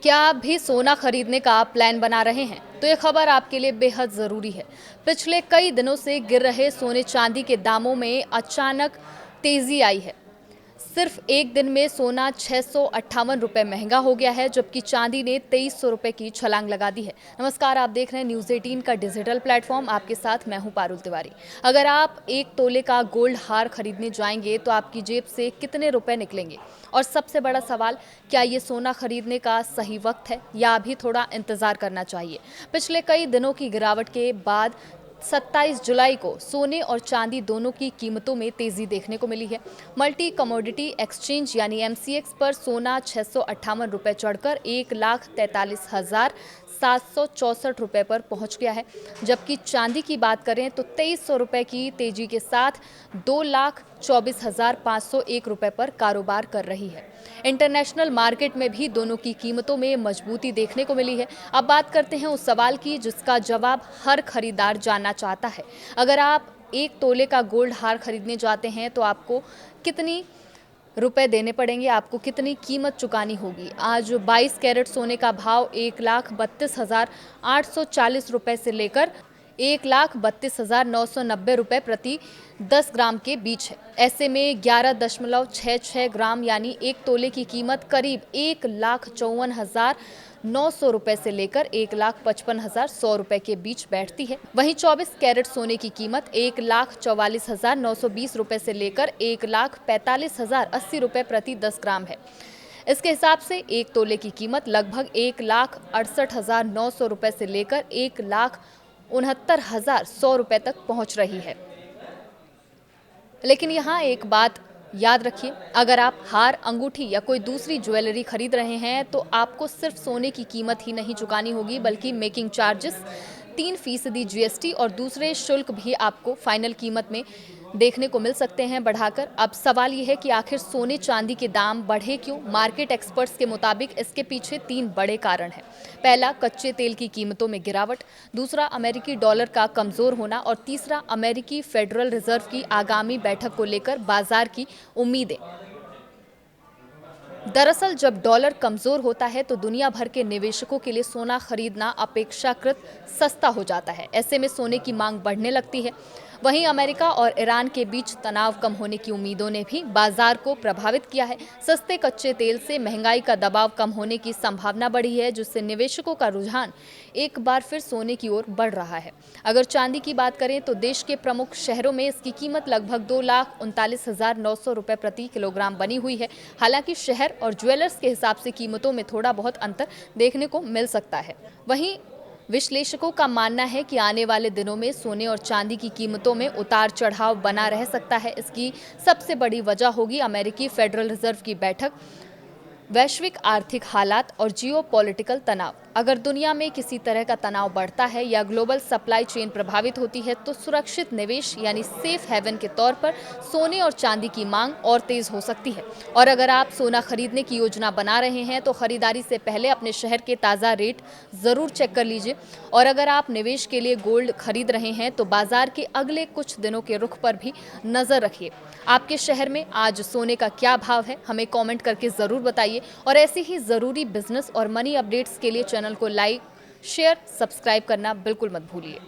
क्या आप भी सोना खरीदने का प्लान बना रहे हैं? तो ये खबर आपके लिए बेहद ज़रूरी है। पिछले कई दिनों से गिर रहे सोने चांदी के दामों में अचानक तेज़ी आई है। सिर्फ एक दिन में सोना 658 रुपये महंगा हो गया है, जबकि चांदी ने 2300 रुपये की छलांग लगा दी है। नमस्कार, आप देख रहे हैं न्यूज़ 18 का डिजिटल प्लेटफॉर्म। आपके साथ मैं हूं पारुल तिवारी। अगर आप एक तोले का गोल्ड हार खरीदने जाएंगे तो आपकी जेब से कितने रुपए निकलेंगे? और सबसे बड़ा सवाल, क्या ये सोना खरीदने का सही वक्त है या अभी थोड़ा इंतजार करना चाहिए? पिछले कई दिनों की गिरावट के बाद 27 जुलाई को सोने और चांदी दोनों की कीमतों में तेजी देखने को मिली है। मल्टी कमोडिटी एक्सचेंज यानी एमसीएक्स पर सोना 658 रुपये चढ़कर 1,43,764 रुपये पर पहुंच गया है, जबकि चांदी की बात करें तो 2300 रुपये की तेजी के साथ 2,24,501 रुपये पर कारोबार कर रही है। इंटरनेशनल मार्केट में भी दोनों की कीमतों में मजबूती देखने को मिली है। अब बात करते हैं उस सवाल की जिसका जवाब हर खरीदार जानना चाहता है। अगर आप एक तोले का गोल्ड हार खरीदने जाते हैं तो आपको कितनी रुपए देने पड़ेंगे, आपको कितनी कीमत चुकानी होगी? आज 22 कैरेट सोने का भाव 1,32,840 रुपए से लेकर 1,32,990 रुपये प्रति 10 ग्राम के बीच है। ऐसे में 11.66 ग्राम यानी एक तोले की कीमत करीब 1,54,900 रुपये से लेकर 1,55,100 रुपये के बीच बैठती है। वहीं 24 कैरेट सोने की कीमत 1,44,920 रुपये से लेकर 1,45,080 रुपये प्रति 10 ग्राम है। इसके हिसाब से एक तोले की कीमत लगभग 1,68,900 रुपये से लेकर 1,69,100 रुपये तक पहुंच रही है। लेकिन यहाँ एक बात याद रखिए, अगर आप हार, अंगूठी या कोई दूसरी ज्वेलरी खरीद रहे हैं तो आपको सिर्फ सोने की कीमत ही नहीं चुकानी होगी, बल्कि मेकिंग चार्जेस, 3% जीएसटी और दूसरे शुल्क भी आपको फाइनल कीमत में देखने को मिल सकते हैं बढ़ाकर। अब सवाल यह है कि आखिर सोने चांदी के दाम बढ़े क्यों? मार्केट एक्सपर्ट्स के मुताबिक इसके पीछे 3 बड़े कारण हैं। पहला, कच्चे तेल की कीमतों में गिरावट। दूसरा, अमेरिकी डॉलर का कमजोर होना। और तीसरा, अमेरिकी फेडरल रिजर्व की आगामी बैठक को लेकर बाजार की उम्मीदें। दरअसल जब डॉलर कमजोर होता है तो दुनिया भर के निवेशकों के लिए सोना खरीदना अपेक्षाकृत सस्ता हो जाता है। ऐसे में सोने की मांग बढ़ने लगती है। वहीं अमेरिका और ईरान के बीच तनाव कम होने की उम्मीदों ने भी बाजार को प्रभावित किया है। सस्ते कच्चे तेल से महंगाई का दबाव कम होने की संभावना बढ़ी है, जिससे निवेशकों का रुझान एक बार फिर सोने की ओर बढ़ रहा है। अगर चांदी की बात करें तो देश के प्रमुख शहरों में इसकी कीमत लगभग 2,39,900 रुपये प्रति किलोग्राम बनी हुई है। हालांकि शहर और ज्वेलर्स के हिसाब से कीमतों में थोड़ा बहुत अंतर देखने को मिल सकता है। वहीं विश्लेषकों का मानना है कि आने वाले दिनों में सोने और चांदी की कीमतों में उतार चढ़ाव बना रह सकता है। इसकी सबसे बड़ी वजह होगी अमेरिकी फेडरल रिजर्व की बैठक, वैश्विक आर्थिक हालात और जियोपॉलिटिकल तनाव। अगर दुनिया में किसी तरह का तनाव बढ़ता है या ग्लोबल सप्लाई चेन प्रभावित होती है तो सुरक्षित निवेश यानी सेफ हेवन के तौर पर सोने और चांदी की मांग और तेज हो सकती है। और अगर आप सोना खरीदने की योजना बना रहे हैं तो खरीदारी से पहले अपने शहर के ताज़ा रेट ज़रूर चेक कर लीजिए। और अगर आप निवेश के लिए गोल्ड खरीद रहे हैं तो बाजार के अगले कुछ दिनों के रुख पर भी नज़र रखिए। आपके शहर में आज सोने का क्या भाव है, हमें कमेंट करके ज़रूर बताइए। और ऐसे ही ज़रूरी बिजनेस और मनी अपडेट्स के लिए चैनल को लाइक, शेयर, सब्सक्राइब करना बिल्कुल मत भूलिए।